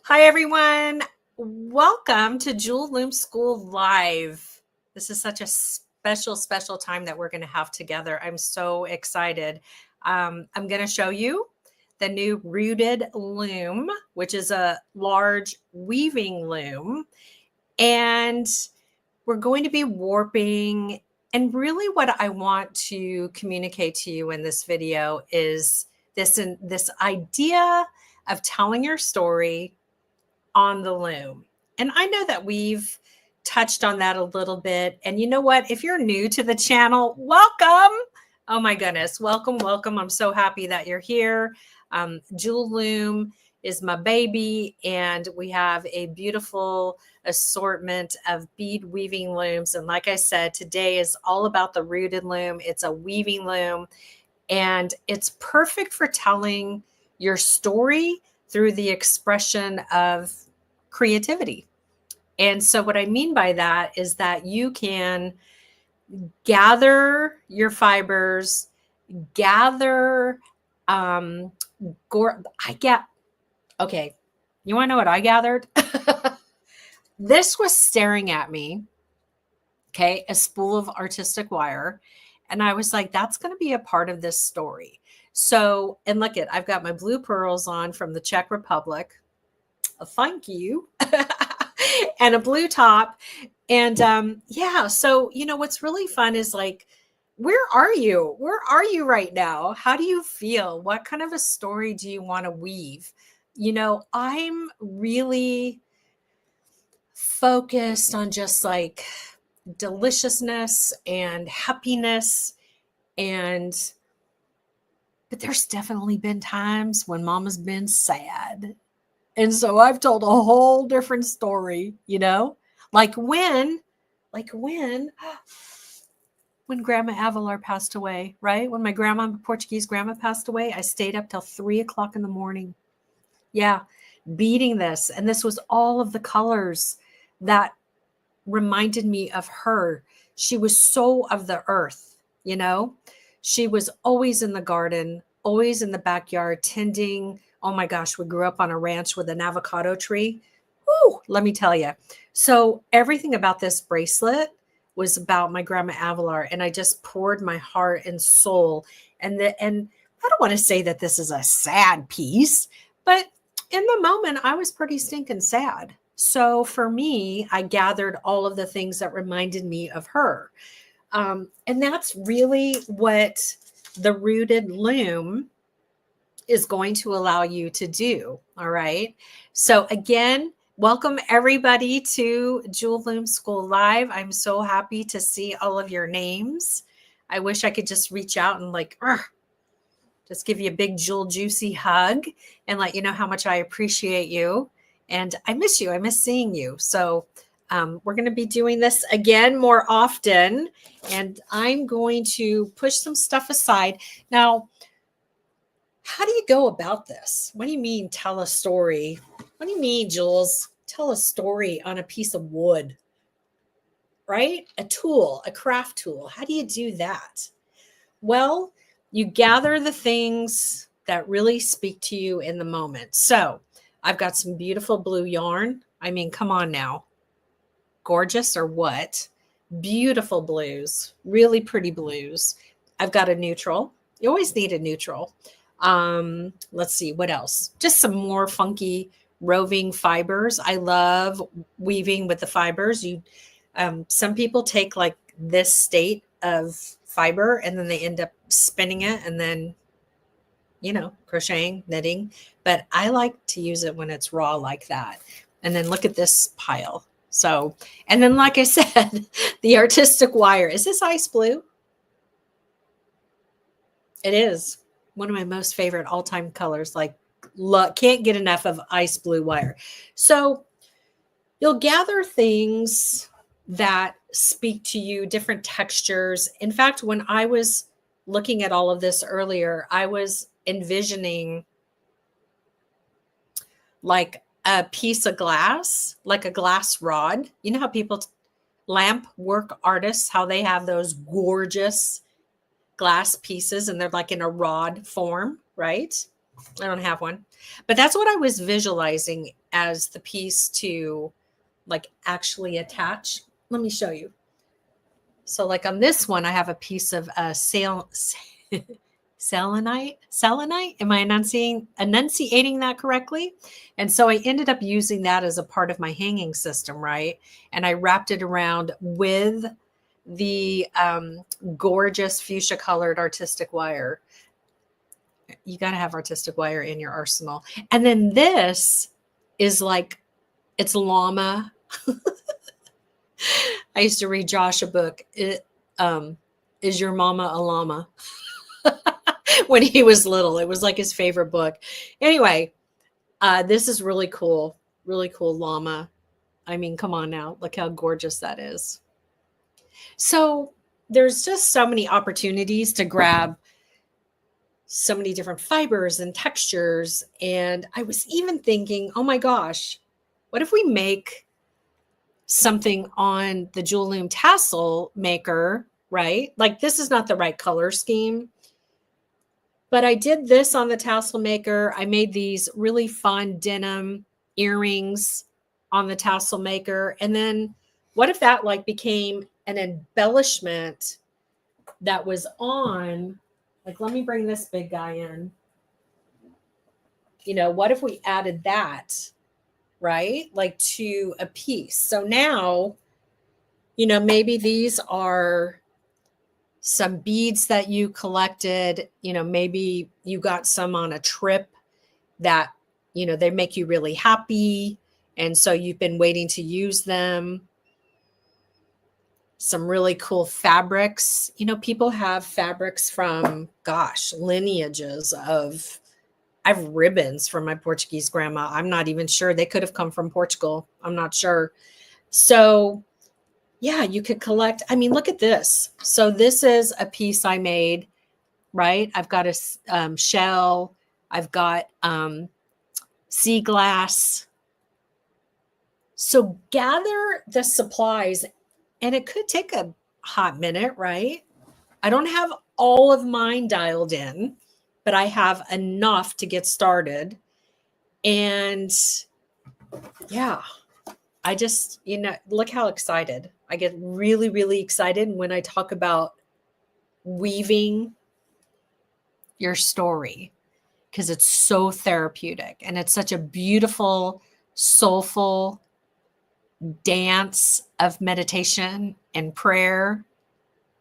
Hi, everyone. Welcome to Jewel Loom School Live. This is such a special time that we're going to have together. I'm so excited. I'm going to show you the new Rooted Loom, which is a large weaving loom. And we're going to be warping. And really what I want to communicate to you in this video is this idea of telling your story on the loom. And I know that we've touched on that a little bit. And you know what? If you're new to the channel, welcome. Oh my goodness. Welcome. I'm so happy that you're here. Jewel Loom is my baby, and we have a beautiful assortment of bead weaving looms. And like I said, today is all about the Rooted Loom. It's a weaving loom, and it's perfect for telling your story through the expression of creativity. And so what I mean by that is that you can gather your fibers, gather okay, you want to know what I gathered? This was staring at me, okay, a spool of artistic wire. And I was like, that's going to be a part of this story. So, and look at, I've got my blue pearls on from the Czech Republic. Thank you. And a blue top. And yeah, so, what's really fun is like, where are you? Where are you right now? How do you feel? What kind of a story do you want to weave? I'm really focused on just like deliciousness and happiness. But there's definitely been times when mama's been sad. And so I've told a whole different story, like when Grandma Avalar passed away, right? When my Portuguese grandma passed away, I stayed up till 3:00 in the morning. Yeah, beating this. And this was all of the colors that reminded me of her. She was so of the earth, She was always in the garden, always in the backyard, tending. Oh my gosh, we grew up on a ranch with an avocado tree. Ooh, let me tell you. So everything about this bracelet was about my grandma Avalar, and I just poured my heart and soul. And I don't want to say that this is a sad piece, but in the moment, I was pretty stinking sad. So for me, I gathered all of the things that reminded me of her. And that's really what the Rooted Loom is going to allow you to do. All right. So again, welcome everybody to Jewel Loom School Live. I'm so happy to see all of your names. I wish I could just reach out and just give you a big jewel juicy hug and let you know how much I appreciate you. And I miss you. I miss seeing you. So we're going to be doing this again more often. And I'm going to push some stuff aside. Now, how do you go about this? What do you mean tell a story? What do you mean, Jules? Tell a story on a piece of wood, right? A tool, a craft tool. How do you do that? Well, you gather the things that really speak to you in the moment. So I've got some beautiful blue yarn. I mean, come on now. Gorgeous or what? Beautiful blues, really pretty blues. I've got a neutral. You always need a neutral. Let's see, what else? Just some more funky roving fibers. I love weaving with the fibers. Some people take like this state of fiber and then they end up spinning it and then, crocheting, knitting. But I like to use it when it's raw like that. And then look at this pile. So, and then like I said, the artistic wire. Is this ice blue? It is one of my most favorite all-time colors. Like, can't get enough of ice blue wire. So you'll gather things that speak to you, different textures. In fact, when I was looking at all of this earlier, I was envisioning like a piece of glass, like a glass rod. You know how lamp work artists, how they have those gorgeous glass pieces and they're like in a rod form, right? I don't have one. But that's what I was visualizing as the piece to like actually attach. Let me show you. So like on this one, I have a piece of selenite. Am I enunciating that correctly? And so I ended up using that as a part of my hanging system, right? And I wrapped it around with the gorgeous fuchsia colored artistic wire. You got to have artistic wire in your arsenal. And then this is like, it's llama. I used to read Josh a book. Is Your Mama a Llama? When he was little. It was like his favorite book. Anyway, this is really cool. Really cool llama. I mean, come on now. Look how gorgeous that is. So there's just so many opportunities to grab so many different fibers and textures. And I was even thinking, oh my gosh, what if we make something on the Jewel Loom tassel maker, right? Like this is not the right color scheme, but I did this on the tassel maker. I made these really fun denim earrings on the tassel maker. And then what if that like became an embellishment that was on, like, let me bring this big guy in. You know, what if we added that, right? Like to a piece. So now, you know, maybe these are some beads that you collected, you know, maybe you got some on a trip that, you know, they make you really happy. And so you've been waiting to use them. Some really cool fabrics. You know, people have fabrics from, gosh, lineages of, I have ribbons from my Portuguese grandma. I'm not even sure. They could have come from Portugal. I'm not sure. So yeah, you could collect. I mean, look at this. So this is a piece I made, right? I've got a shell. I've got sea glass. So gather the supplies, and it could take a hot minute, right? I don't have all of mine dialed in, but I have enough to get started. And yeah, I just, you know, look how excited. I get really, really excited when I talk about weaving your story because it's so therapeutic and it's such a beautiful, soulful dance of meditation and prayer.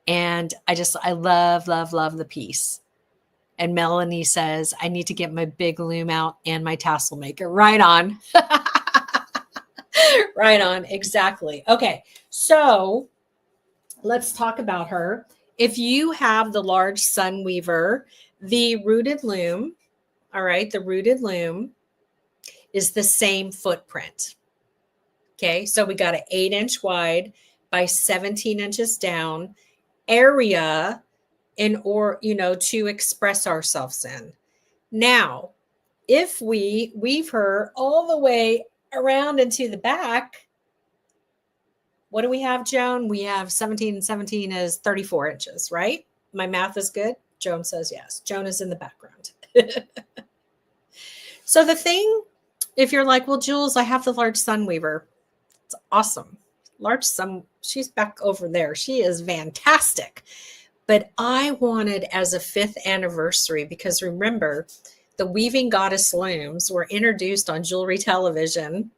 And I love, love, love the piece. And Melanie says, I need to get my big loom out and my tassel maker. Right on. Right on. Exactly. Okay. So let's talk about her. If you have the large sun weaver, the Rooted Loom, all right, the Rooted Loom is the same footprint. Okay. So we got an 8-inch wide by 17 inches down area to express ourselves in. Now, if we weave her all the way around into the back, what do we have, Joan? We have 17 and 17 is 34 inches, right? My math is good. Joan says yes. Joan is in the background. So the thing, if you're like, well, Jules, I have the large sun weaver. It's awesome. Large sun, she's back over there. She is fantastic. But I wanted as a 5th anniversary, because remember, the Weaving Goddess looms were introduced on Jewelry Television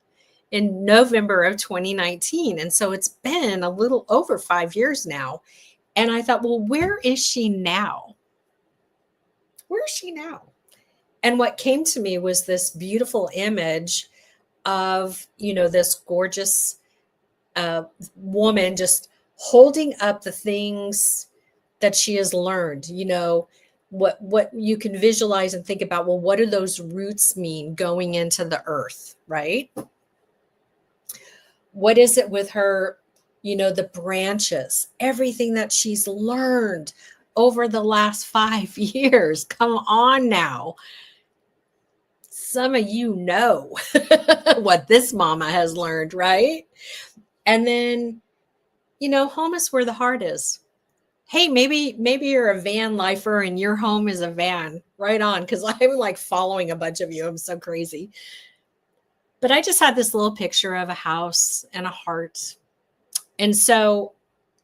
in November of 2019. And so it's been a little over 5 years now. And I thought, well, where is she now? Where is she now? And what came to me was this beautiful image of, this gorgeous woman just holding up the things that she has learned, what you can visualize and think about, well, what do those roots mean going into the earth, right? What is it with her, the branches, everything that she's learned over the last 5 years? Come on now. Some of you know what this mama has learned, right? And then, home is where the heart is. Hey, maybe you're a van lifer and your home is a van. Right on, because I'm like following a bunch of you. I'm so crazy. But I just had this little picture of a house and a heart. And so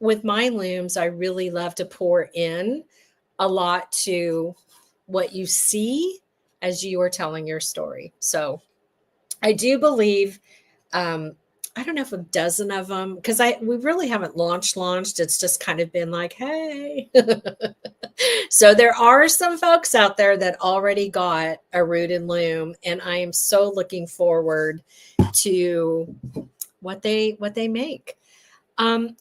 with my looms, I really love to pour in a lot to what you see as you are telling your story. So I do believe, I don't know if a dozen of them, because we really haven't launched. It's just kind of been like, hey. So there are some folks out there that already got a Rooted Loom, and I am so looking forward to what they make. Um,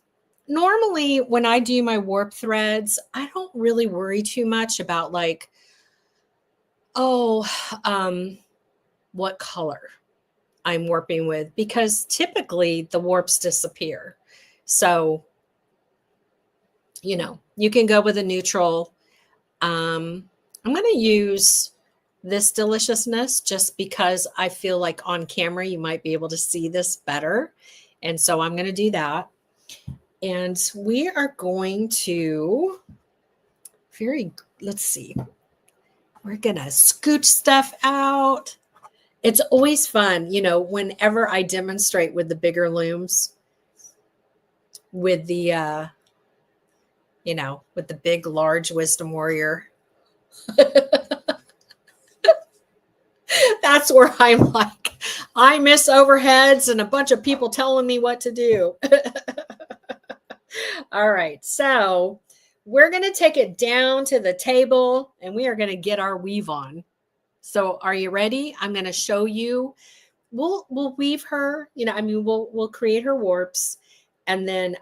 Normally when I do my warp threads, I don't really worry too much about like, oh, what color I'm warping with, because typically the warps disappear. So, you can go with a neutral. I'm going to use this deliciousness just because I feel like on camera you might be able to see this better. And so I'm going to do that. And we are going to let's see. We're going to scooch stuff out. It's always fun, whenever I demonstrate with the bigger looms, with the with the big, large Wisdom Warrior. That's where I'm like, I miss overheads and a bunch of people telling me what to do. All right. So we're going to take it down to the table and we are going to get our weave on. So are you ready? I'm going to show you. We'll weave her, we'll create her warps, and then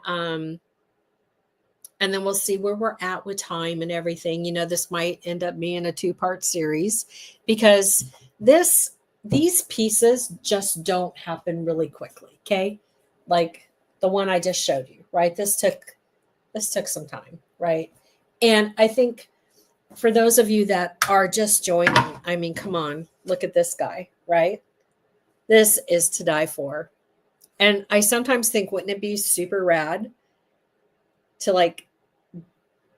we'll see where we're at with time and everything. This might end up being a 2-part series because these pieces just don't happen really quickly. Okay. Like the one I just showed you, right? This took some time, right? And I think for those of you that are just joining, I mean, come on, look at this guy, right? This is to die for. And I sometimes think, wouldn't it be super rad to like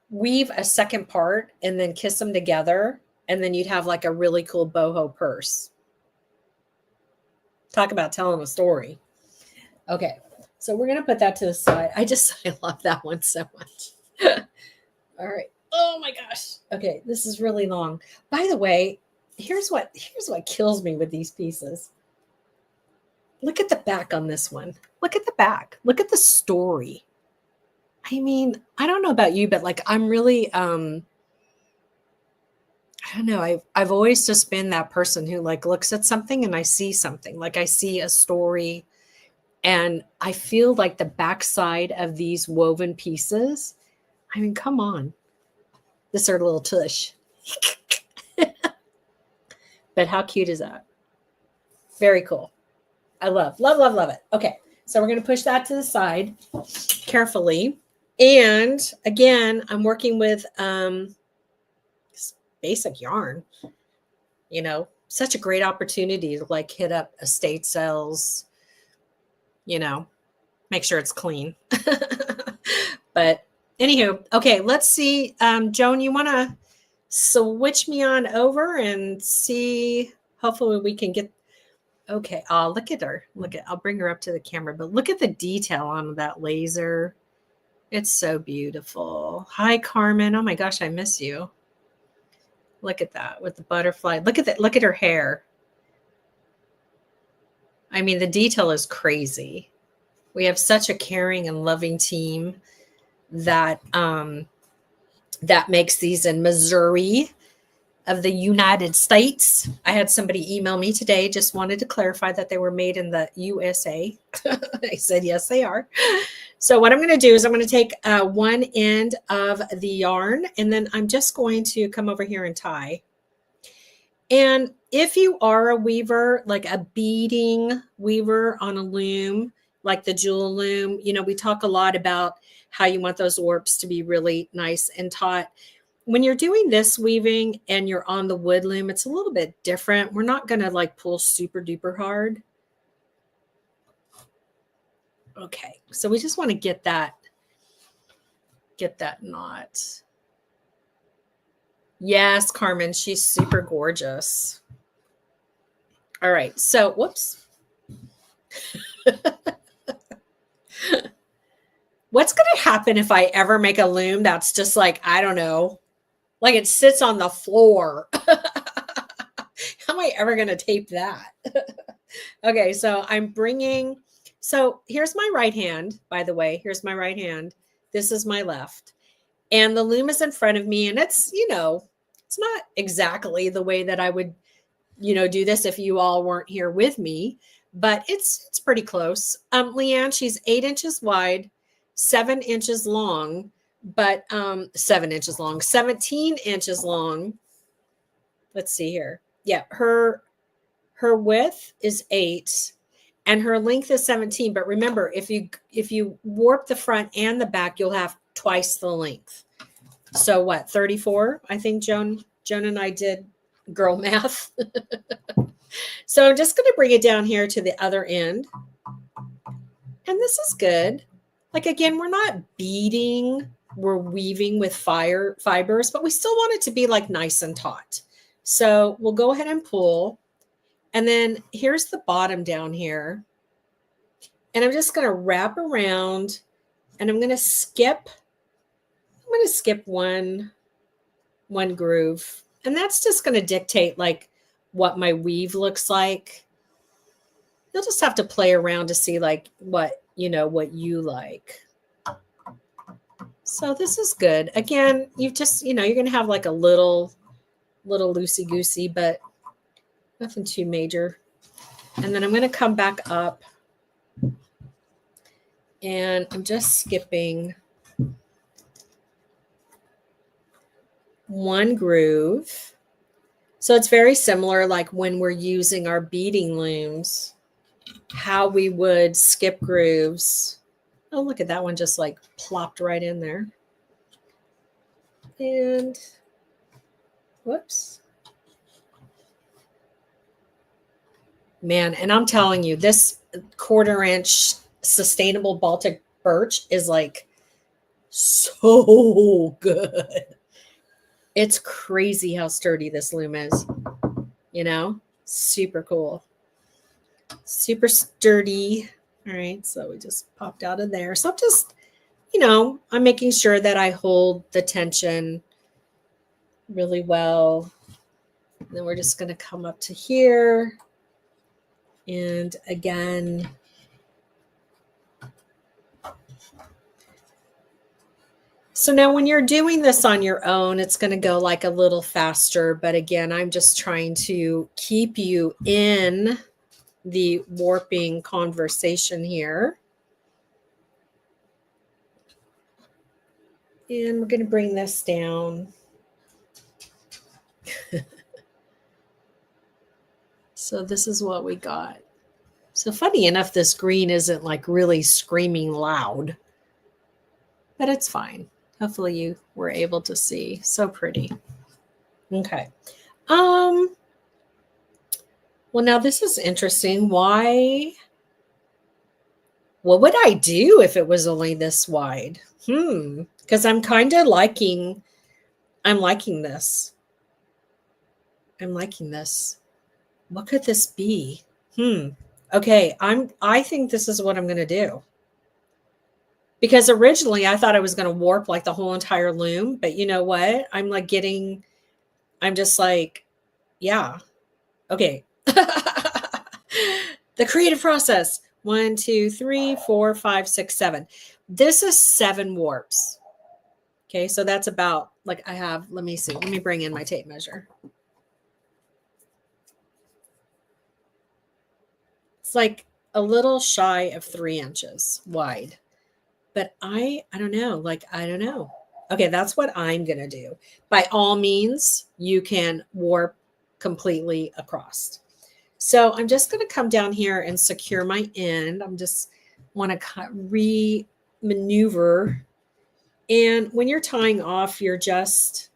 weave a second part and then kiss them together, and then you'd have like a really cool boho purse. Talk about telling a story. Okay, so we're gonna put that to the side. I love that one so much. All right. Oh my gosh. Okay, this is really long. By the way, here's what kills me with these pieces. Look at the back on this one. Look at the back. Look at the story. I mean, I don't know about you, but like I'm really I don't know. I've always just been that person who like looks at something and I see something. Like I see a story, and I feel like the backside of these woven pieces. I mean, come on. This is our little tush. But how cute is that? Very cool. I love it. Okay. So we're going to push that to the side carefully. And again, I'm working with basic yarn. Such a great opportunity to like hit up estate sales, make sure it's clean. But anywho, okay, let's see. Joan, you want to switch me on over and see, hopefully we can get, okay. Oh, look at her. I'll bring her up to the camera, but look at the detail on that laser. It's so beautiful. Hi, Carmen. Oh my gosh, I miss you. Look at that with the butterfly. Look at that. Look at her hair. I mean, the detail is crazy. We have such a caring and loving team that that makes these in Missouri of the United States. I had somebody email me today, just wanted to clarify that they were made in the USA. I said, yes, they are. So what I'm going to do is I'm going to take one end of the yarn, and then I'm just going to come over here and tie. And if you are a weaver, like a beading weaver on a loom, like the jewel loom, we talk a lot about how you want those warps to be really nice and taut. When you're doing this weaving and you're on the wood loom, it's a little bit different. We're not going to like pull super duper hard. Okay, so we just want to get get that knot. Yes, Carmen, she's super gorgeous. All right, so whoops. What's going to happen if I ever make a loom that's just like, I don't know, like it sits on the floor? How am I ever going to tape that? Okay, so I'm bringing, so here's my right hand, by the way. Here's my right hand. This is my left. And the loom is in front of me, and it's, you know, it's not exactly the way that I would, you know, do this if you all weren't here with me, but it's pretty close. Leanne, she's 8 inches wide, 7 inches long, but 7 inches long, 17 inches long. Let's see here. Yeah, her width is 8 and her length is 17. But remember, if you warp the front and the back, you'll have twice the length. So what, 34? I think Joan and I did girl math. So I'm just going to bring it down here to the other end. And this is good. Like, again, we're not beading, we're weaving with fibers, but we still want it to be like nice and taut. So we'll go ahead and pull. And then here's the bottom down here. And I'm just going to wrap around and I'm going to skip one groove. And that's just going to dictate like what my weave looks like. You'll just have to play around to see like what you like. So this is good. Again, you've just, you're going to have like a little loosey-goosey, but nothing too major. And then I'm going to come back up and I'm just skipping one groove. So it's very similar like when we're using our beading looms, how we would skip grooves. Oh, look at that one, just like plopped right in there. And whoops. Man, and I'm telling you, this 1/4 inch sustainable Baltic birch is like so good. It's crazy how sturdy this loom is, super cool. Super sturdy. All right, so we just popped out of there. So I'm just, I'm making sure that I hold the tension really well. And then we're just going to come up to here. And again, so now when you're doing this on your own, it's going to go like a little faster. But again, I'm just trying to keep you in the warping conversation here. And we're going to bring this down. So this is what we got. So funny enough, this green isn't like really screaming loud, but it's fine. Hopefully you were able to see. So pretty. Okay. Well, now this is interesting. What would I do if it was only this wide? Because I'm kind of liking this. I'm liking this. What could this be? Okay, I think this is what I'm going to do. Because originally I thought I was going to warp like the whole entire loom, but you know what? I'm just like, yeah. Okay. The creative process. 1, 2, 3, 4, 5, 6, 7. This is 7 warps. Okay, so that's about like let me see. Let me bring in my tape measure. It's like a little shy of 3 inches wide. But I don't know. I don't know. Okay, that's what I'm going to do. By all means, you can warp completely across. So I'm just going to come down here and secure my end. I'm just want to re-maneuver. And when you're tying off, you're just,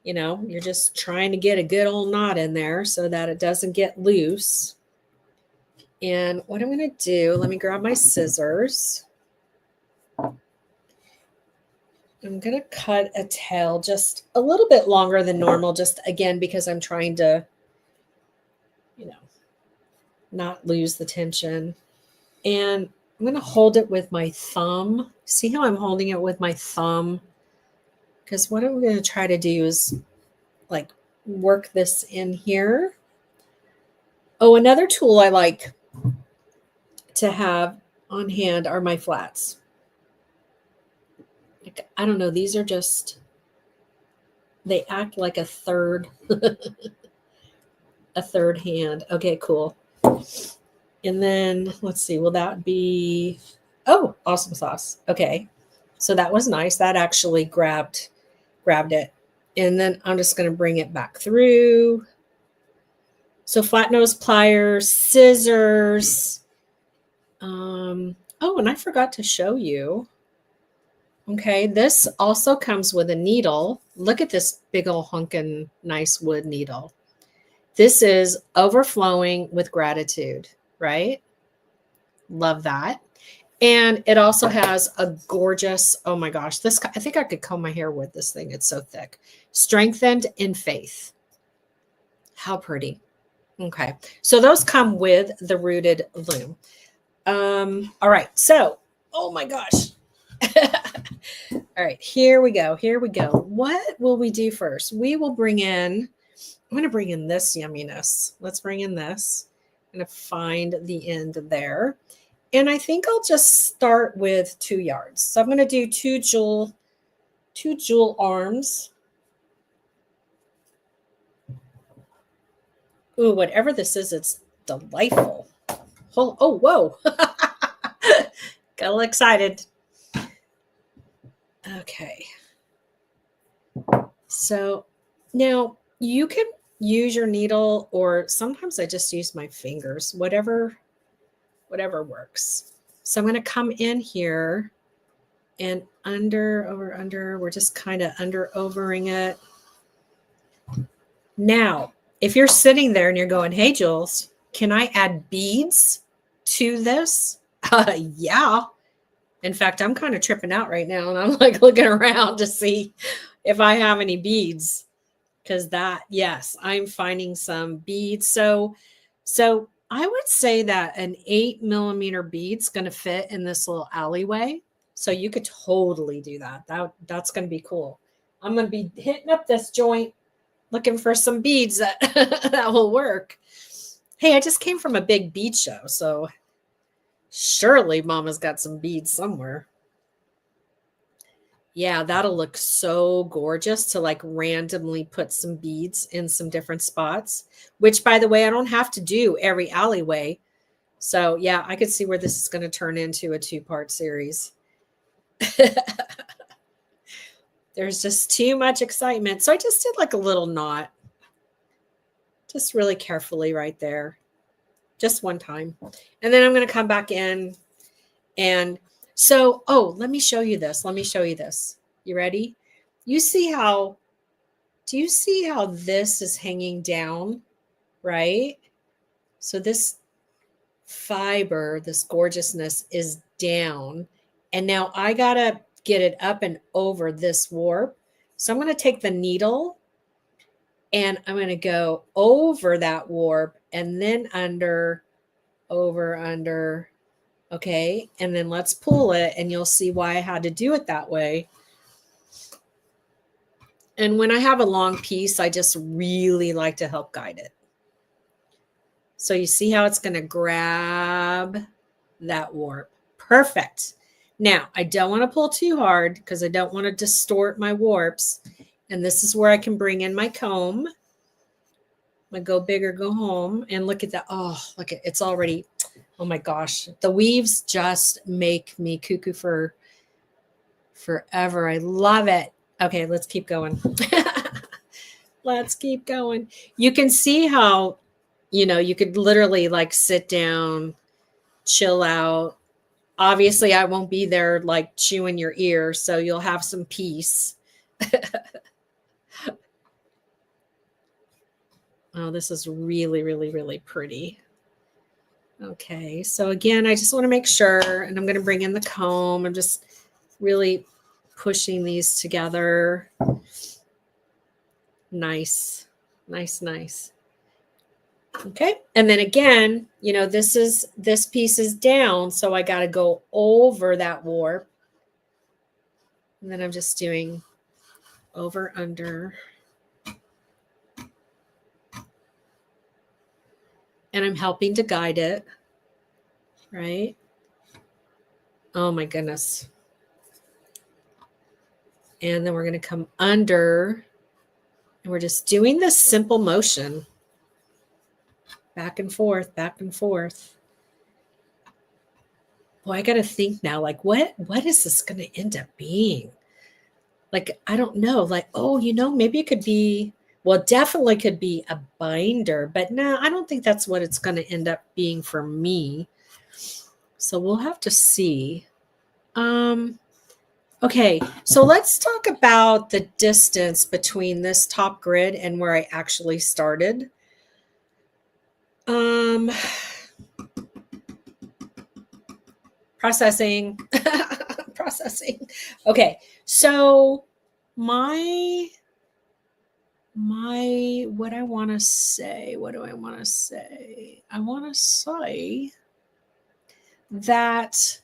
you're just trying to get a good old knot in there so that it doesn't get loose. And what I'm going to do, let me grab my scissors. I'm going to cut a tail just a little bit longer than normal, just again, because I'm trying to, you know, not lose the tension. And I'm going to hold it with my thumb. See how I'm holding it with my thumb? Because what I'm going to try to do is like work this in here. Oh, another tool I like to have on hand are my flats. Like, I don't know. These are just, they act like a third, a third hand. Okay, cool. And then let's see, will that be, oh, awesome sauce. Okay. So that was nice. That actually grabbed it. And then I'm just going to bring it back through. So flat nose pliers, scissors. Oh, and I forgot to show you. Okay, this also comes with a needle. Look at this big old hunkin' nice wood needle. This is overflowing with gratitude, right? Love that. And it also has a gorgeous, oh my gosh, this, I think I could comb my hair with this thing. It's so thick. Strengthened in faith. How pretty. Okay. So those come with the Rooted Loom. All right. So, oh my gosh. All right, here we go. Here we go. What will we do first? We will bring in, I'm going to bring in this yumminess. Let's bring in this. I'm going to find the end there. And I think I'll just start with 2 yards. So I'm going to do two jewel arms. Ooh, whatever this is, it's delightful. Oh, whoa. Got a little excited. Okay. So now you can use your needle, or sometimes I just use my fingers, whatever works. So I'm going to come in here and under, we're just kind of overing it. Now, if you're sitting there and you're going, hey, Jules, can I add beads to this? Yeah. In fact, I'm kind of tripping out right now, and I'm like looking around to see if I have any beads, because that, yes, I'm finding some beads. So I would say that an 8mm bead's going to fit in this little alleyway. So you could totally do that. That's going to be cool. I'm going to be hitting up this joint looking for some beads that that will work. Hey, I just came from a big bead show, so surely Mama's got some beads somewhere. Yeah, that'll look so gorgeous to like randomly put some beads in some different spots, which, by the way, I don't have to do every alleyway. So yeah, I could see where this is going to turn into a 2-part series. There's just too much excitement. So I just did like a little knot, just really carefully right there, just one time. And then I'm going to come back in. And so, oh, let me show you this. You ready? Do you see how this is hanging down, right? So this fiber, this gorgeousness is down. And now I got to get it up and over this warp. So I'm going to take the needle and I'm going to go over that warp and then under, over, under. Okay. And then let's pull it, and you'll see why I had to do it that way. And when I have a long piece, I just really like to help guide it. So you see how it's going to grab that warp. Perfect. Now, I don't want to pull too hard because I don't want to distort my warps. And this is where I can bring in my comb. My go big or go home. And look at that. Oh, look at it's already. Oh my gosh. The weaves just make me cuckoo for forever. I love it. Okay, let's keep going. Let's keep going. You can see how, you could literally like sit down, chill out. Obviously, I won't be there like chewing your ear, so you'll have some peace. Oh, this is really, really, really pretty. Okay, so again, I just want to make sure, and I'm going to bring in the comb. I'm just really pushing these together. Nice, nice, nice. Okay. And then again, you know, this piece is down, so I got to go over that warp. And then I'm just doing over, under. And I'm helping to guide it, right? Oh my goodness. And then we're going to come under, and we're just doing this simple motion. Back and forth, back and forth. Boy, I got to think now, like, what is this going to end up being? Like, I don't know. Like, oh, you know, maybe it could be, well, definitely could be a binder, but no, I don't think that's what it's going to end up being for me. So we'll have to see. Okay, so let's talk about the distance between this top grid and where I actually started. Processing. Processing. Okay, so my what I want to say, what do I want to say? I want to say that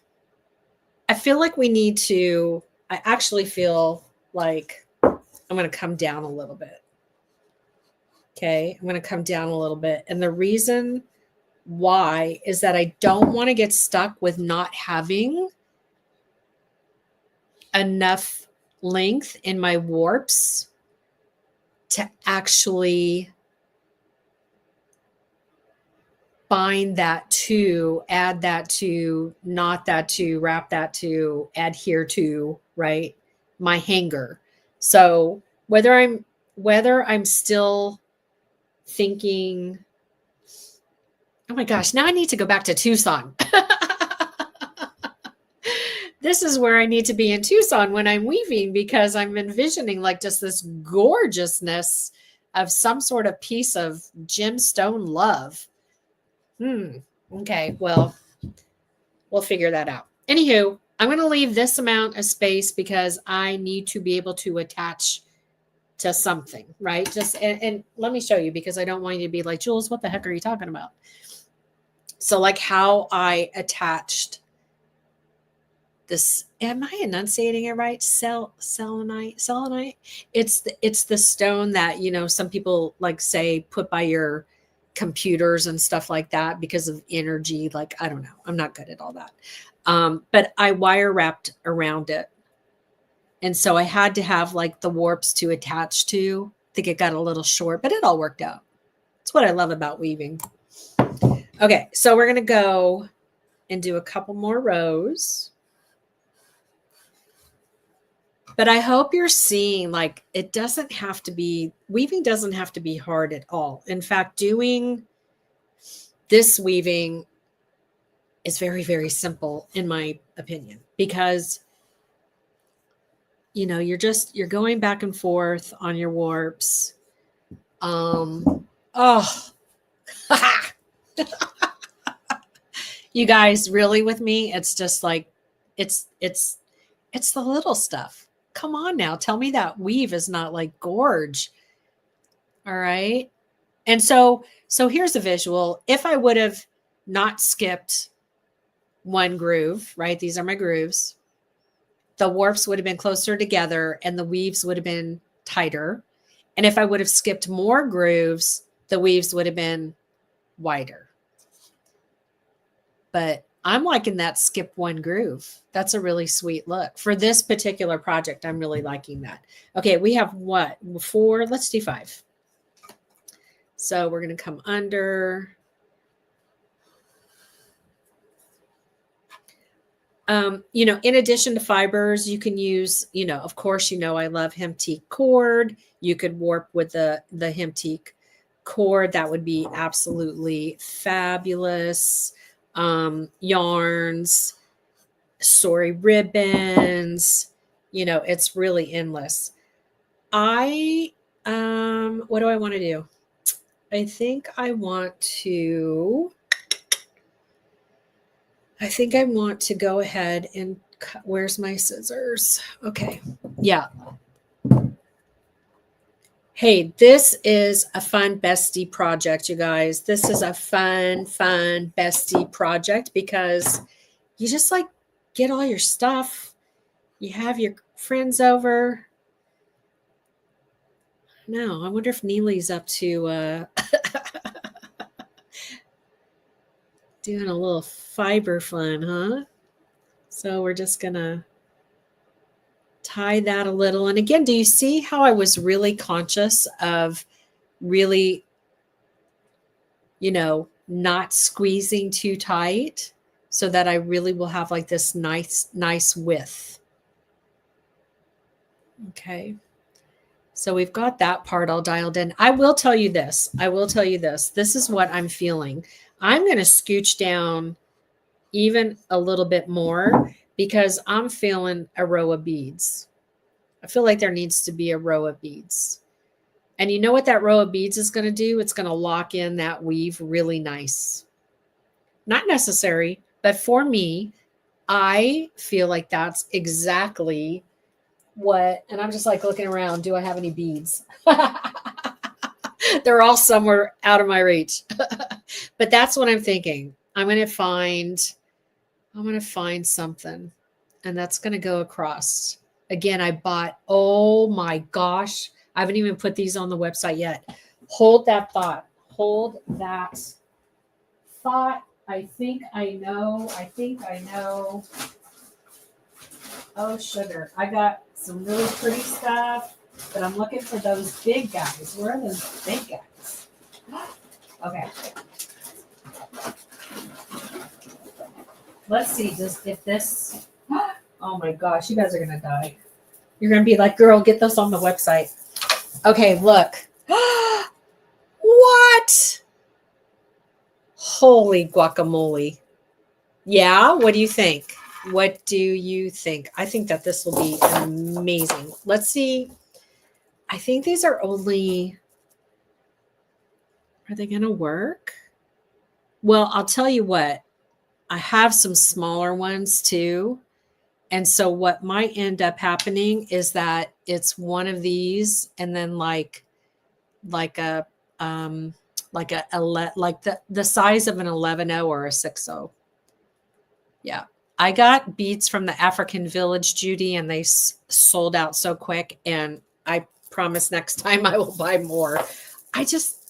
I feel like we need to, I actually feel like I'm going to come down a little bit. Okay, I'm going to come down a little bit. And the reason why is that I don't want to get stuck with not having enough length in my warps to actually bind that to, add that to, knot that to, wrap that to, adhere to, right? My hanger. So whether I'm still thinking, oh my gosh, now I need to go back to Tucson. This is where I need to be in Tucson when I'm weaving, because I'm envisioning like just this gorgeousness of some sort of piece of gemstone love. Okay, well, we'll figure that out. Anywho, I'm going to leave this amount of space because I need to be able to attach to something, right? Just and let me show you, because I don't want you to be like, Jules, what the heck are you talking about? So like how I attached this, am I enunciating it right? Selenite. It's the stone that, you know, some people like say put by your computers and stuff like that because of energy. Like, I don't know. I'm not good at all that. But I wire wrapped around it. And so I had to have like the warps to attach to. I think it got a little short, but it all worked out. That's what I love about weaving. Okay, so we're going to go and do a couple more rows. But I hope you're seeing, like, it doesn't have to be, weaving doesn't have to be hard at all. In fact, doing this weaving is very, very simple, in my opinion, because, you know, you're going back and forth on your warps. You guys, really with me? It's just like, it's the little stuff. Come on now. Tell me that weave is not like gorge. All right. And so here's a visual. If I would have not skipped one groove, right? These are my grooves. The warps would have been closer together and the weaves would have been tighter. And if I would have skipped more grooves, the weaves would have been wider. But I'm liking that skip one groove. That's a really sweet look. For this particular project, I'm really liking that. Okay, we have what? 4, let's do 5. So we're going to come under. You know, in addition to fibers, you can use, you know, of course, you know, I love hemtique cord. You could warp with the hemtique cord. That would be absolutely fabulous. Yarns, sorry, ribbons, you know, it's really endless. What do I want to do? I think I want to go ahead and Where's my scissors? Okay. Yeah. Hey, this is a fun bestie project, you guys. This is a fun bestie project because you just like get all your stuff. You have your friends over. No, I wonder if Neely's up to doing a little fiber fun, huh? So we're just gonna tie that a little. And again, do you see how I was really conscious of really, not squeezing too tight so that I really will have like this nice width. Okay. So we've got that part all dialed in. I will tell you this. This is what I'm feeling. I'm going to scooch down even a little bit more because I'm feeling a row of beads. I feel like there needs to be a row of beads. And you know what that row of beads is going to do? It's going to lock in that weave really nice. Not necessary, but for me, I feel like that's exactly what, and I'm just like looking around. Do I have any beads? They're all somewhere out of my reach. But that's what I'm thinking. I'm going to find something, and that's going to go across. Again, I bought, oh my gosh, I haven't even put these on the website yet. Hold that thought. I think I know. Oh, sugar. I got some really pretty stuff, but I'm looking for those big guys. Where are those big guys? Okay. Let's see. If this, oh my gosh, you guys are going to die. You're going to be like, girl, get those on the website. Okay, look. What? Holy guacamole. Yeah, what do you think? I think that this will be amazing. Let's see. I think these are they going to work? Well, I'll tell you what. I have some smaller ones too. And so what might end up happening is that it's one of these and then like the size of an 11-0 or a 6-0. Yeah. I got beads from the African Village, Judy, and they sold out so quick. And I promise next time I will buy more. I just,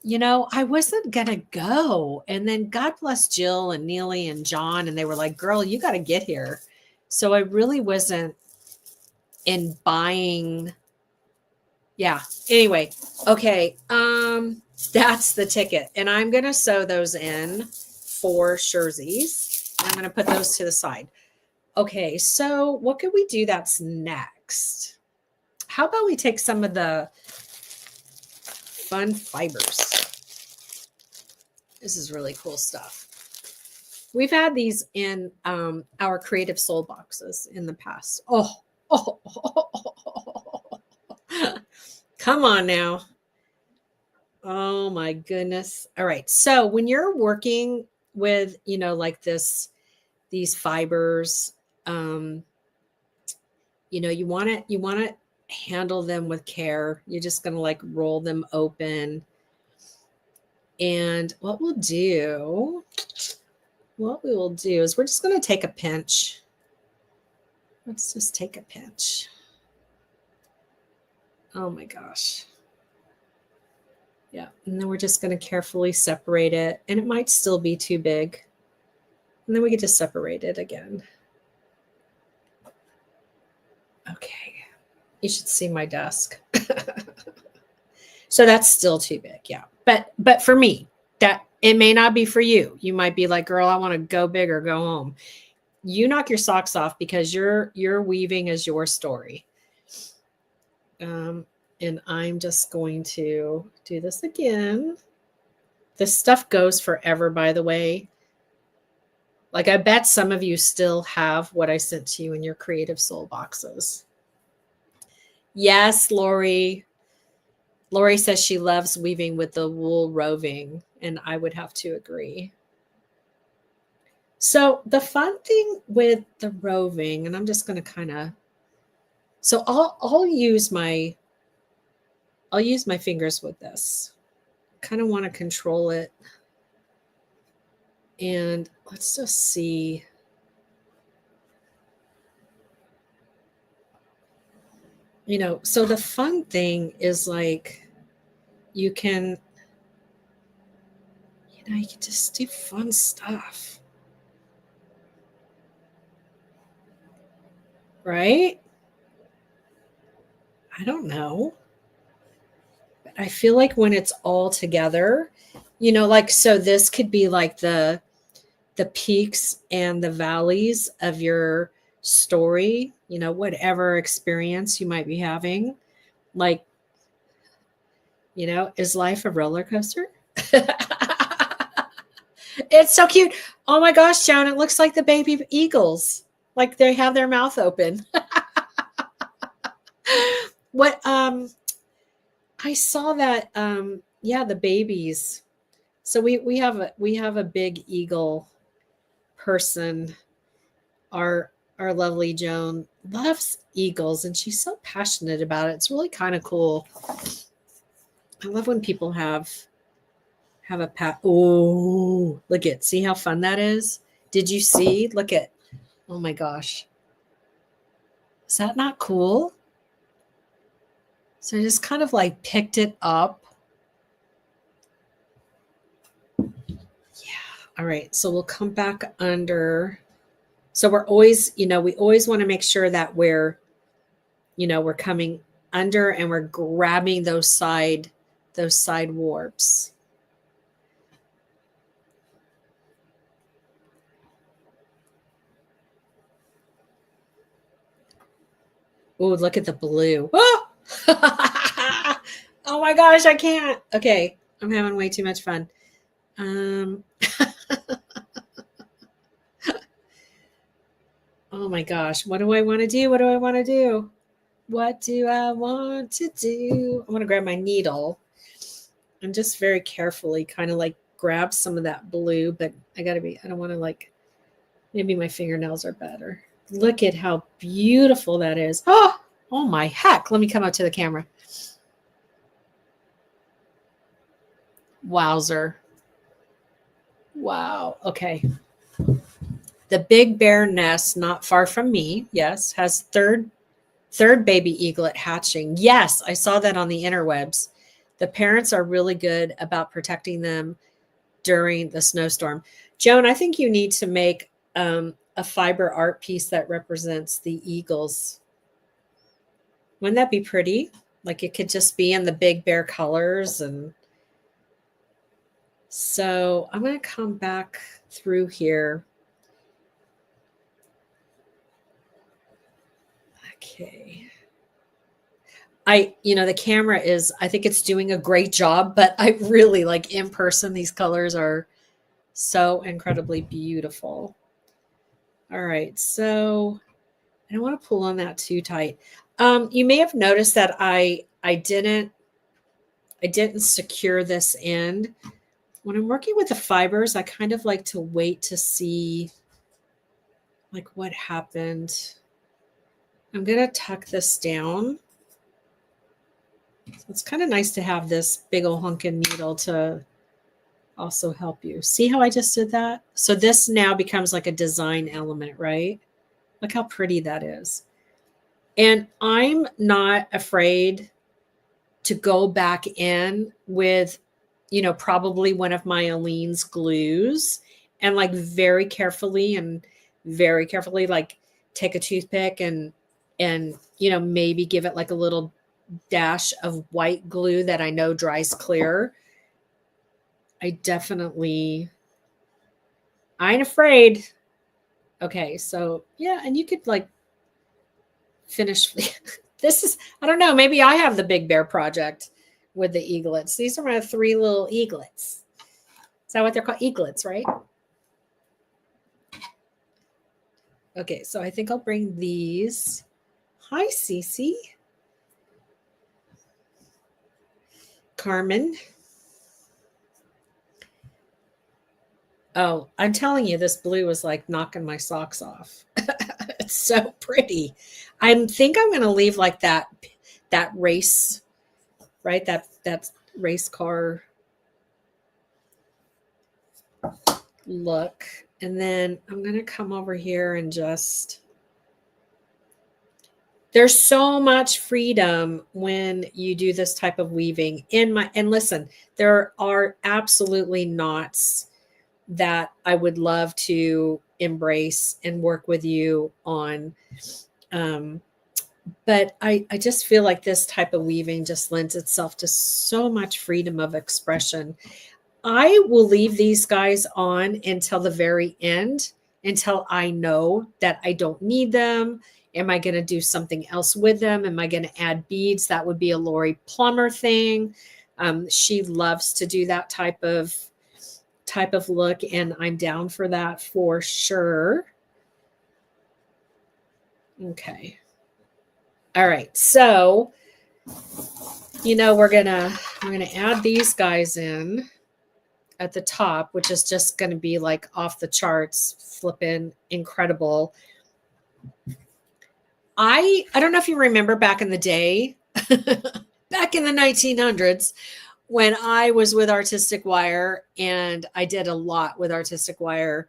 I wasn't going to go. And then God bless Jill and Neely and John. And they were like, girl, you got to get here. So I really wasn't in buying. Yeah. Anyway. Okay. That's the ticket. And I'm going to sew those in for Sherzies. I'm going to put those to the side. Okay, so what could we do that's next? How about we take some of the fun fibers? This is really cool stuff. We've had these in our Creative Soul boxes in the past. Oh. Come on now. Oh my goodness. All right. So when you're working with, like these fibers, you want to handle them with care. You're just going to like roll them open. And what we will do is we're just going to take a pinch. Let's just take a pinch. Oh my gosh. Yeah. And then we're just going to carefully separate it. And it might still be too big. And then we get to separate it again. Okay. You should see my desk. So that's still too big. Yeah. But for me, that it may not be for you. You might be like, girl, I want to go big or go home. You knock your socks off because your weaving is your story. And I'm just going to do this again. This stuff goes forever, by the way. Like, I bet some of you still have what I sent to you in your Creative Soul boxes. Yes, Lori. Lori says she loves weaving with the wool roving, and I would have to agree. So the fun thing with the roving, and I'm just going to kind of, so I'll use my fingers with this. Kind of want to control it. And let's just see. You know, so the fun thing is like you can just do fun stuff. Right? I don't know. But I feel like when it's all together, like so this could be like the peaks and the valleys of your story, whatever experience you might be having. Like, is life a roller coaster? It's so cute. Oh my gosh, Joan, it looks like the baby eagles. Like they have their mouth open. What I saw that yeah, the babies. So we have a big eagle person. Our lovely Joan loves eagles and she's so passionate about it. It's really kind of cool. I love when people have a pet. Oh, look at, see how fun that is? Did you see? Look at, oh my gosh. Is that not cool? So I just kind of like picked it up. Yeah. All right. So we'll come back under. So we're always, we always want to make sure that we're coming under and we're grabbing those side warps. Oh, look at the blue. Oh! Oh my gosh, I can't. Okay, I'm having way too much fun. Oh my gosh, what do I want to do? What do I want to do? What do I want to do? I want to grab my needle and just very carefully kind of like grab some of that blue, but I don't want to like, maybe my fingernails are better. Look at how beautiful that is. Oh my heck. Let me come up to the camera. Wowzer. Wow. Okay. The Big Bear nest, not far from me, yes, has third baby eaglet hatching. Yes, I saw that on the interwebs. The parents are really good about protecting them during the snowstorm. Joan, I think you need to make a fiber art piece that represents the eagles. Wouldn't that be pretty? Like it could just be in the Big Bear colors. And so I'm going to come back through here. Okay. The camera is, I think it's doing a great job, but I really like in person, these colors are so incredibly beautiful. All right. So I don't want to pull on that too tight. You may have noticed that I didn't secure this end. When I'm working with the fibers, I kind of like to wait to see like what happened. I'm going to tuck this down. So it's kind of nice to have this big old hunkin' needle to also help you. See how I just did that? So this now becomes like a design element, right? Look how pretty that is. And I'm not afraid to go back in with, probably one of my Aleene's glues and like very carefully like take a toothpick and maybe give it like a little dash of white glue that I know dries clear. I ain't afraid. Okay, so yeah, and you could like finish. This is, I don't know, maybe I have the Big Bear project with the eaglets. These are my 3 little eaglets. Is that what they're called? Eaglets, right? Okay, so I think I'll bring these. Hi, Cece. Carmen. Oh, I'm telling you, this blue is like knocking my socks off. It's so pretty. I think I'm going to leave like that race, right? That race car look. And then I'm going to come over here and just, there's so much freedom when you do this type of weaving and listen, there are absolutely knots that I would love to embrace and work with you on. Um, but I just feel like this type of weaving just lends itself to so much freedom of expression. I will leave these guys on until the very end, until I know that I don't need them. Am I going to do something else with them? Am I going to add beads? That would be a Lori Plummer thing. She loves to do that type of look, and I'm down for that for sure. Okay. All right. So, we're gonna add these guys in at the top, which is just going to be like off the charts, flipping incredible. I don't know if you remember back in the day, back in the 1900s, when I was with Artistic Wire, and I did a lot with Artistic Wire,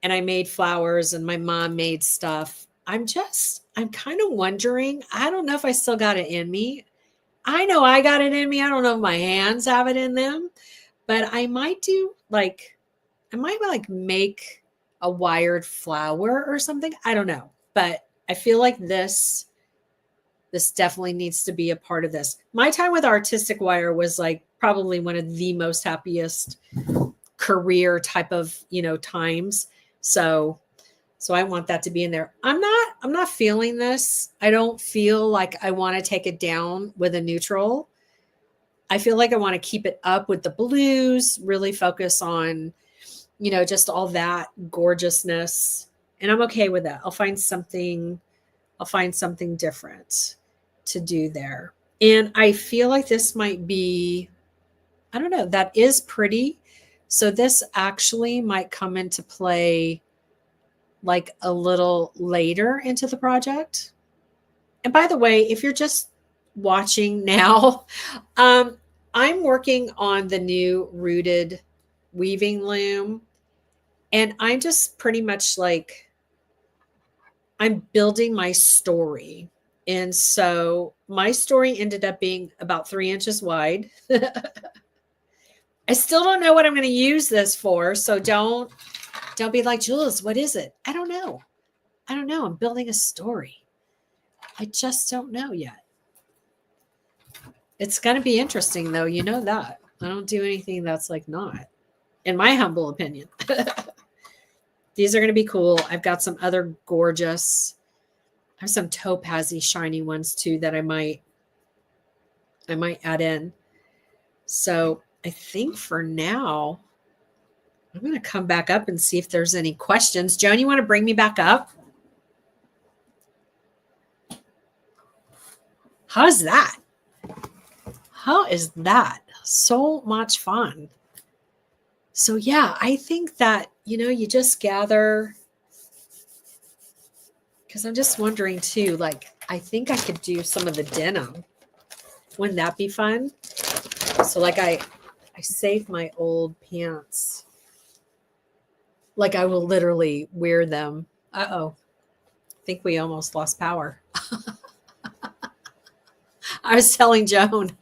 and I made flowers and my mom made stuff. I'm kind of wondering, I don't know if I still got it in me. I know I got it in me. I don't know if my hands have it in them, but I might make a wired flower or something. I don't know, but I feel like this definitely needs to be a part of this. My time with Artistic Wire was like probably one of the most happiest career type of, times. So I want that to be in there. I'm not feeling this. I don't feel like I want to take it down with a neutral. I feel like I want to keep it up with the blues, really focus on, just all that gorgeousness. And I'm okay with that. I'll find something different to do there. And I feel like this might be, I don't know, that is pretty. So this actually might come into play like a little later into the project. And by the way, if you're just watching now, I'm working on the new Rooted Weaving Loom. And I'm just pretty much like, I'm building my story. And so my story ended up being about 3 inches wide. I still don't know what I'm going to use this for. So don't be like, Jules, what is it? I don't know. I'm building a story. I just don't know yet. It's going to be interesting though. You know that. I don't do anything that's like not, in my humble opinion. These are going to be cool. I've got some other gorgeous, I have some topazy shiny ones too that I might add in. So I think for now, I'm going to come back up and see if there's any questions. Joan, you want to bring me back up? How's that? How is that? So much fun. So yeah, I think that, you just gather, because I'm just wondering too, like, I think I could do some of the denim. Wouldn't that be fun? So like I saved my old pants. Like I will literally wear them. Uh-oh. I think we almost lost power. I was telling Joan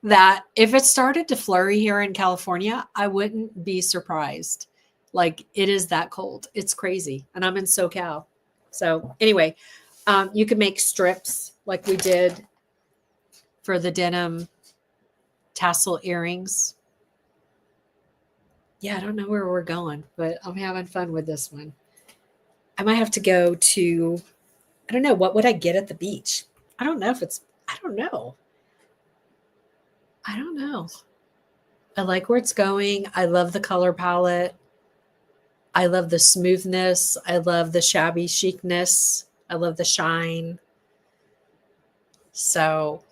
that if it started to flurry here in California, I wouldn't be surprised. Like it is that cold. It's crazy. And I'm in SoCal. So anyway, you can make strips like we did for the denim tassel earrings. Yeah, I don't know where we're going, but I'm having fun with this one. I might have to go to, I don't know, what would I get at the beach? I don't know. I don't know. I like where it's going. I love the color palette. I love the smoothness. I love the shabby chicness. I love the shine. So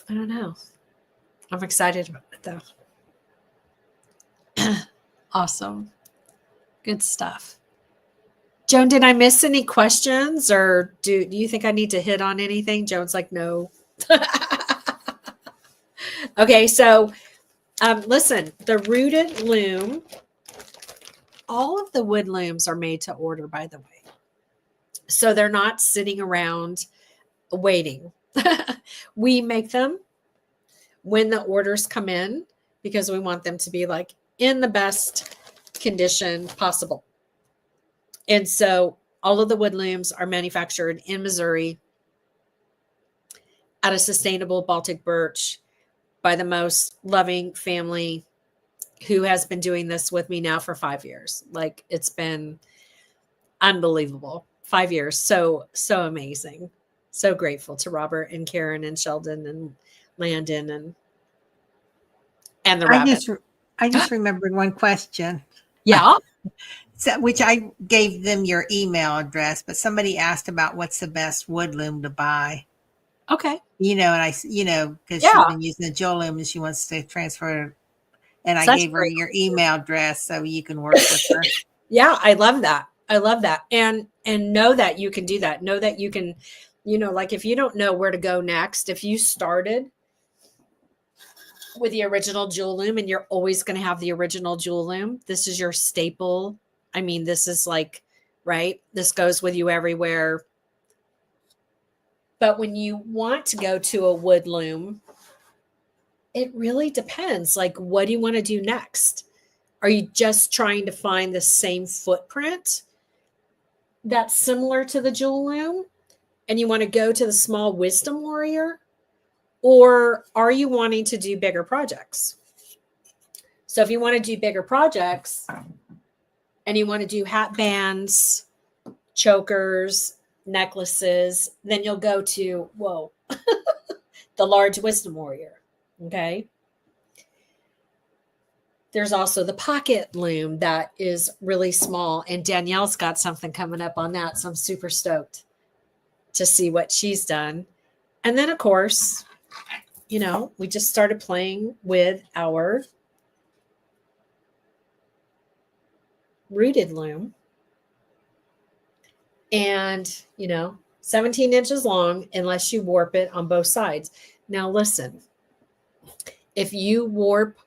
I don't know. I'm excited about it though. Awesome. Good stuff. Joan, did I miss any questions, or do you think I need to hit on anything? Joan's like, no. Okay, so listen, the Rooted Loom, all of the wood looms are made to order, by the way. So they're not sitting around waiting. We make them when the orders come in because we want them to be like in the best condition possible. And so all of the wood looms are manufactured in Missouri out of sustainable Baltic birch by the most loving family who has been doing this with me now for 5 years. Like, it's been unbelievable. 5 years. So amazing. So grateful to Robert and Karen and Sheldon and Landon and the rabbit. I just remembered one question. Yeah. Which I gave them your email address, but somebody asked about what's the best wood loom to buy. Okay. And because she's been using the Joe loom and she wants to transfer, and I gave her your email address so you can work with her. Yeah, I love that. I love that. And know that you can do that. Know that you can, like, if you don't know where to go next, if you started with the original jewel loom and you're always going to have the original jewel loom, this is your staple. I mean, this is like, right? This goes with you everywhere. But when you want to go to a wood loom, it really depends. Like, what do you want to do next? Are you just trying to find the same footprint that's similar to the jewel loom and you want to go to the small wisdom warrior? Or are you wanting to do bigger projects? So if you want to do bigger projects and you want to do hat bands, chokers, necklaces, then you'll go to, the large wisdom warrior. Okay. There's also the pocket loom that is really small, and Danielle's got something coming up on that. So I'm super stoked to see what she's done. And then, of course, we just started playing with our Rooted loom. And, 17 inches long unless you warp it on both sides. Now, listen, if you warp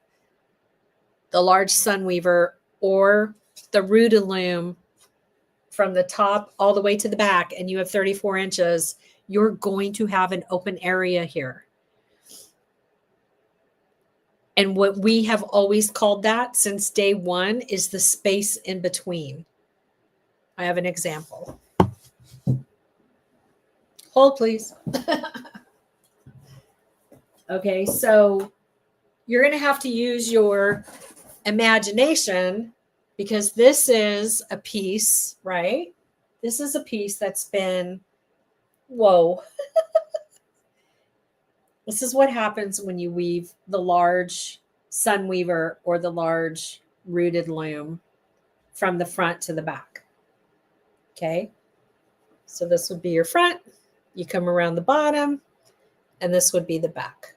the large Sunweaver or the Rooted loom from the top all the way to the back and you have 34 inches, you're going to have an open area here. And what we have always called that since day one is the space in between. I have an example. Hold, please. Okay, so you're going to have to use your imagination because this is a piece, right? This is a piece that's been, This is what happens when you weave the large Sunweaver or the large Rooted loom from the front to the back. Okay, so this would be your front. You come around the bottom, and this would be the back.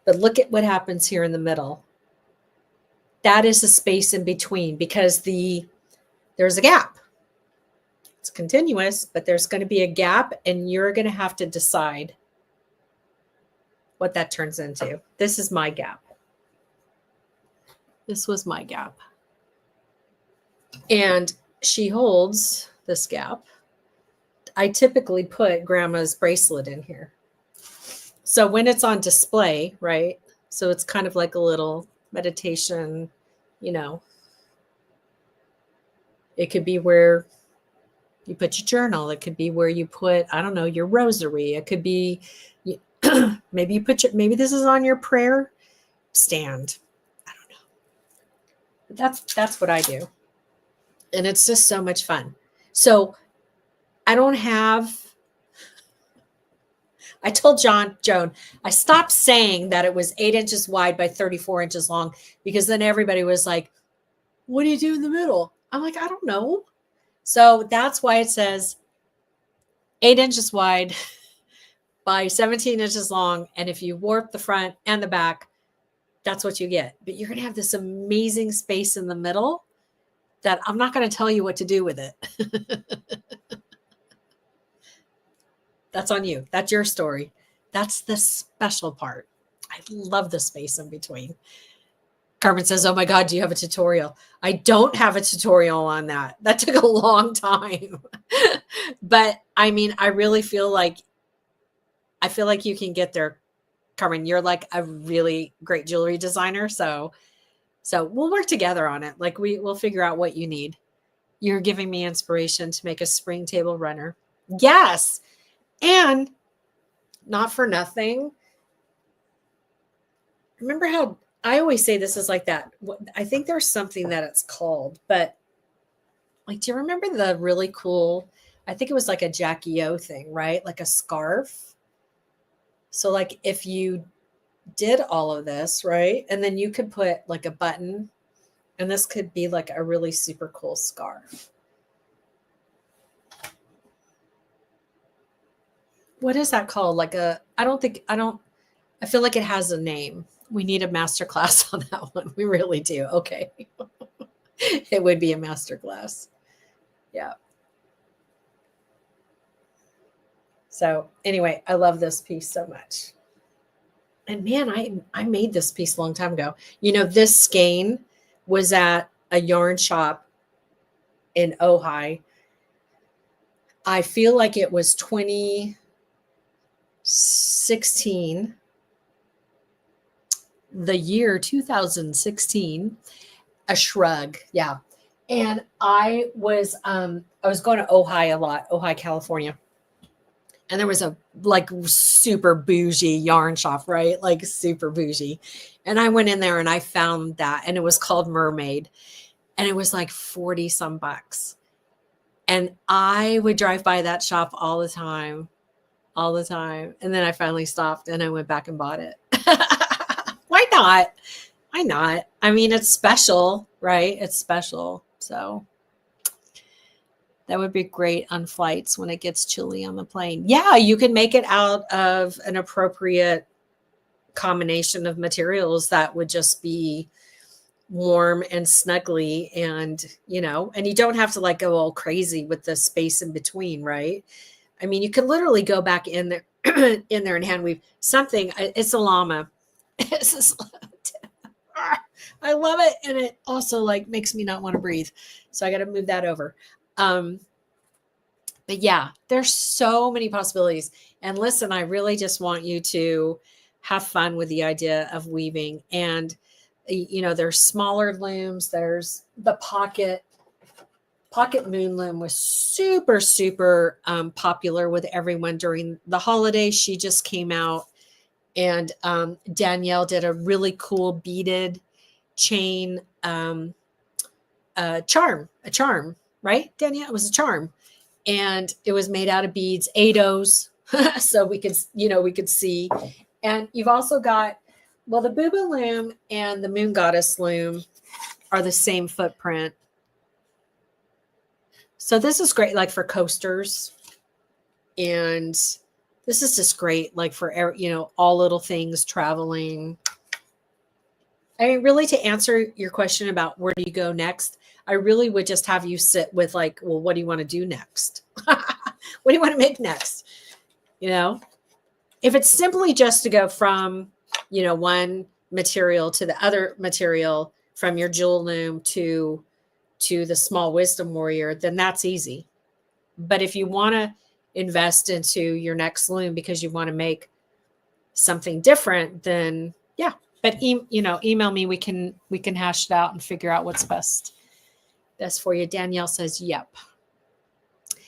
But look at what happens here in the middle. That is the space in between because there's a gap. It's continuous, but there's going to be a gap, and you're going to have to decide what that turns into. This is my gap. This was my gap. And she holds this gap. I typically put grandma's bracelet in here. So when it's on display, right? So it's kind of like a little meditation, It could be where you put your journal. It could be where you put, I don't know, your rosary. It could be, maybe maybe this is on your prayer stand. I don't know. But that's what I do. And it's just so much fun. So I told Joan, I stopped saying that it was 8 inches wide by 34 inches long because then everybody was like, what do you do in the middle? I'm like, I don't know. So that's why it says 8 inches wide by 17 inches long. And if you warp the front and the back, that's what you get. But you're going to have this amazing space in the middle that I'm not going to tell you what to do with it. That's on you. That's your story. That's the special part. I love the space in between. Carmen says, oh my God, do you have a tutorial? I don't have a tutorial on that. That took a long time. But I mean, I really feel like you can get there, Carmen. You're like a really great jewelry designer. So we'll work together on it. Like we'll figure out what you need. You're giving me inspiration to make a spring table runner. Yes. And not for nothing. Remember how I always say this is like that. I think there's something that it's called, but like, do you remember the really cool, I think it was like a Jackie O thing, right? Like a scarf. So like if you did all of this, right? And then you could put like a button, and this could be like a really super cool scarf. What is that called? Like I feel like it has a name. We need a masterclass on that one. We really do. Okay. It would be a masterclass. Yeah. So anyway, I love this piece so much. And man, I made this piece a long time ago. You know, this skein was at a yarn shop in Ojai. I feel like it was 2016. The year 2016, a shrug. Yeah. And I was going to Ojai, California. And there was a like super bougie yarn shop, right? Like super bougie. And I went in there and I found that, and it was called Mermaid, and it was like 40 some bucks. And I would drive by that shop all the time. And then I finally stopped and I went back and bought it. Why not? Why not? I mean, it's special, right? It's special. So that would be great on flights when it gets chilly on the plane. Yeah, you can make it out of an appropriate combination of materials that would just be warm and snuggly, and and you don't have to like go all crazy with the space in between, right? I mean, you can literally go back in there and hand weave something. It's a llama. I love it. And it also like makes me not want to breathe. So I got to move that over. But yeah, there's so many possibilities. And listen, I really just want you to have fun with the idea of weaving. And, there's smaller looms. There's the pocket moon loom was super, super popular with everyone during the holidays. She just came out, and Danielle did a really cool beaded chain charm, right? Danielle, it was a charm, and it was made out of beads, 8/0s, so we could see. And you've also got, well, the Booba loom and the Moon Goddess loom are the same footprint. So this is great, like for coasters, and this is just great, like for all little things traveling. I mean, really, to answer your question about where do you go next, I really would just have you sit with like, well, what do you want to do next? What do you want to make next? If it's simply just to go from, one material to the other material, from your jewel loom to the small wisdom warrior, then that's easy. But if you want to invest into your next loom because you want to make something different, then yeah. But email me. We can hash it out and figure out what's best for you. Danielle says, yep.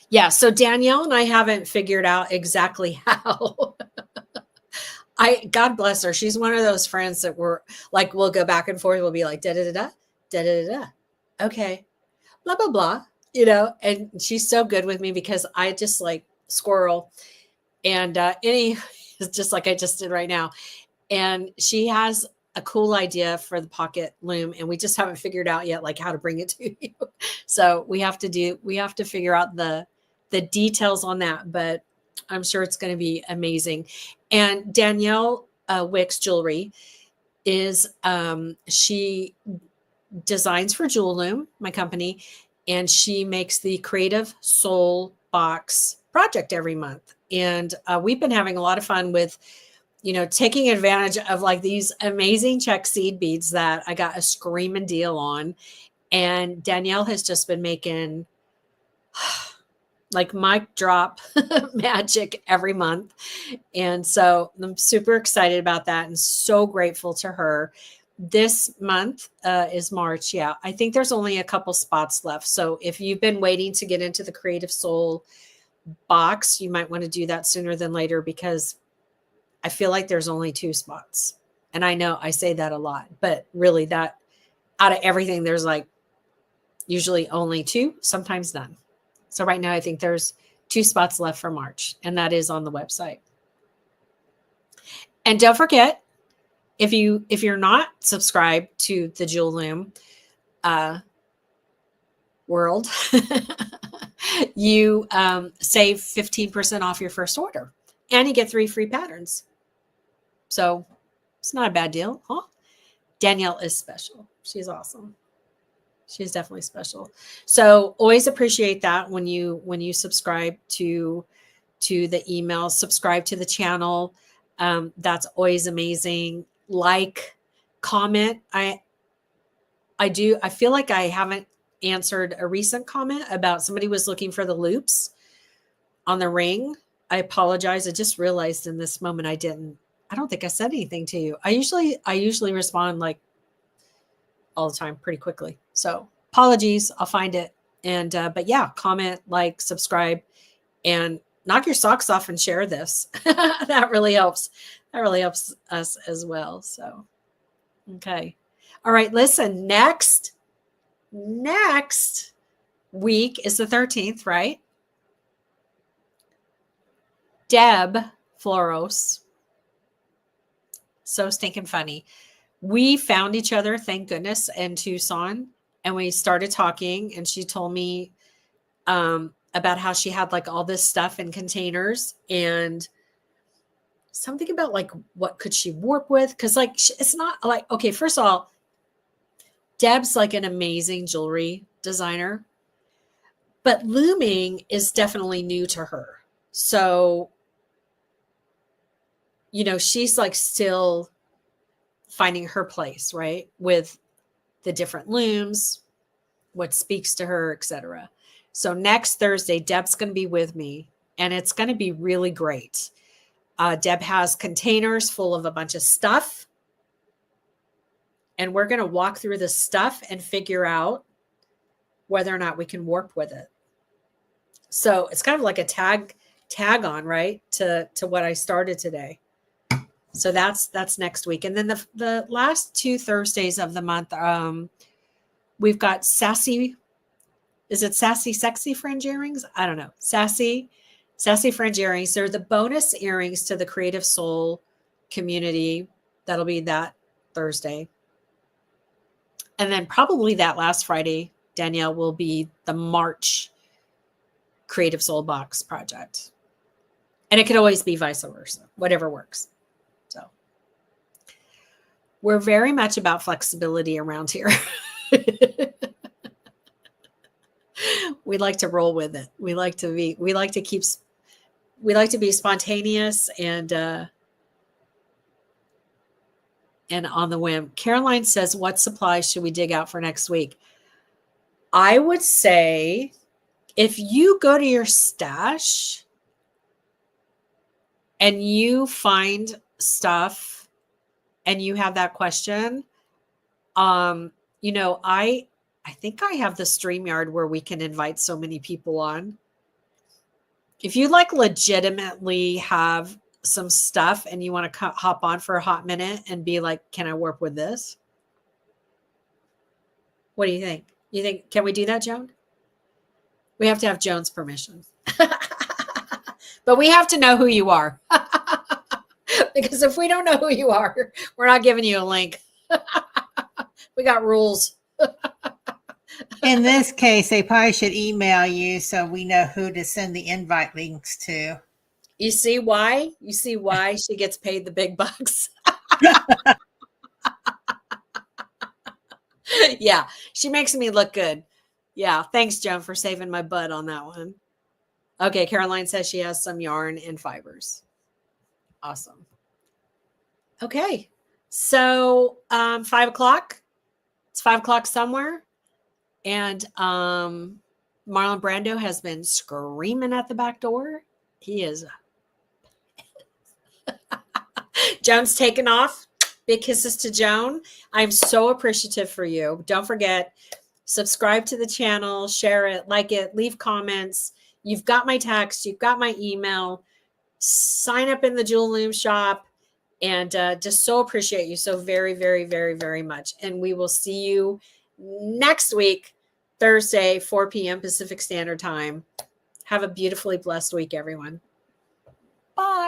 Yeah. So Danielle and I haven't figured out exactly how. God bless her. She's one of those friends that we're like, we'll go back and forth. We'll be like, da da da da da da da. Okay. Blah, blah, blah. And she's so good with me because I just like squirrel, and it's just like I just did right now. And she has a cool idea for the pocket loom, and we just haven't figured out yet, like how to bring it to you. So we have to figure out the details on that, but I'm sure it's going to be amazing. And Danielle Wicks Jewelry is, she designs for Jewel Loom, my company, and she makes the Creative Soul Box project every month. And we've been having a lot of fun with, taking advantage of like these amazing check seed beads that I got a screaming deal on. And Danielle has just been making like mic drop magic every month. And so I'm super excited about that and so grateful to her. This month is March. Yeah, I think there's only a couple spots left. So if you've been waiting to get into the Creative Soul box, you might want to do that sooner than later, because I feel like there's only 2 spots. And I know I say that a lot, but really, that out of everything, there's like usually only 2, sometimes none. So right now I think there's 2 spots left for March, and that is on the website. And don't forget, if you're not subscribed to the Jewel Loom world, you save 15% off your first order, and you get 3 free patterns. So it's not a bad deal, huh? Danielle is special. She's awesome. She's definitely special. So always appreciate that when you subscribe to the email, subscribe to the channel. That's always amazing. Like, comment. I feel like I haven't answered a recent comment about somebody was looking for the loops on the ring. I apologize. I just realized in this moment I don't think I said anything to you. I usually respond like all the time pretty quickly. So apologies. I'll find it. And but yeah, comment, like, subscribe, and knock your socks off and share this. That really helps. That really helps us as well. So okay. All right, listen, next week is the 13th, right? Deb Floros. So stinking funny. We found each other, thank goodness, in Tucson, and we started talking, and she told me about how she had like all this stuff in containers, and something about like what could she warp with, because like it's not like, okay, first of all, Deb's like an amazing jewelry designer, but looming is definitely new to her. So, she's like still finding her place, right? With the different looms, what speaks to her, etc. So next Thursday, Deb's going to be with me, and it's going to be really great. Deb has containers full of a bunch of stuff, and we're going to walk through the stuff and figure out whether or not we can warp with it. So it's kind of like a tag on, right, to what I started today. So that's next week. And then the last 2 Thursdays of the month, we've got Sassy. Is it Sassy Sexy Fringe Earrings? I don't know. Sassy Fringe Earrings. They're the bonus earrings to the Creative Soul community. That'll be that Thursday. And then probably that last Friday, Danielle, will be the March Creative Soul Box project. And it could always be vice versa, whatever works. So we're very much about flexibility around here. We like to roll with it. We like to be spontaneous and on the whim. Caroline says, what supplies should we dig out for next week? I would say if you go to your stash and you find stuff and you have that question, I think I have the StreamYard where we can invite so many people on. If you like legitimately have some stuff and you want to hop on for a hot minute and be like, can I work with this? What do you think? Can we do that, Joan? We have to have Joan's permission. But we have to know who you are. Because if we don't know who you are, we're not giving you a link. We got rules. In this case, they probably should email you so we know who to send the invite links to. You see why? She gets paid the big bucks? Yeah, she makes me look good. Yeah, thanks, Joan, for saving my butt on that one. Okay, Caroline says she has some yarn and fibers. Awesome. Okay, so 5 o'clock. It's 5 o'clock somewhere. And Marlon Brando has been screaming at the back door. He is. Joan's taken off. Big kisses to Joan. I'm so appreciative for you. Don't forget, subscribe to the channel, share it, like it, leave comments. You've got my text. You've got my email. Sign up in the Jewel Loom shop. And just so appreciate you so very, very, very, very much. And we will see you next week, Thursday, 4 p.m. Pacific Standard Time. Have a beautifully blessed week, everyone. Bye.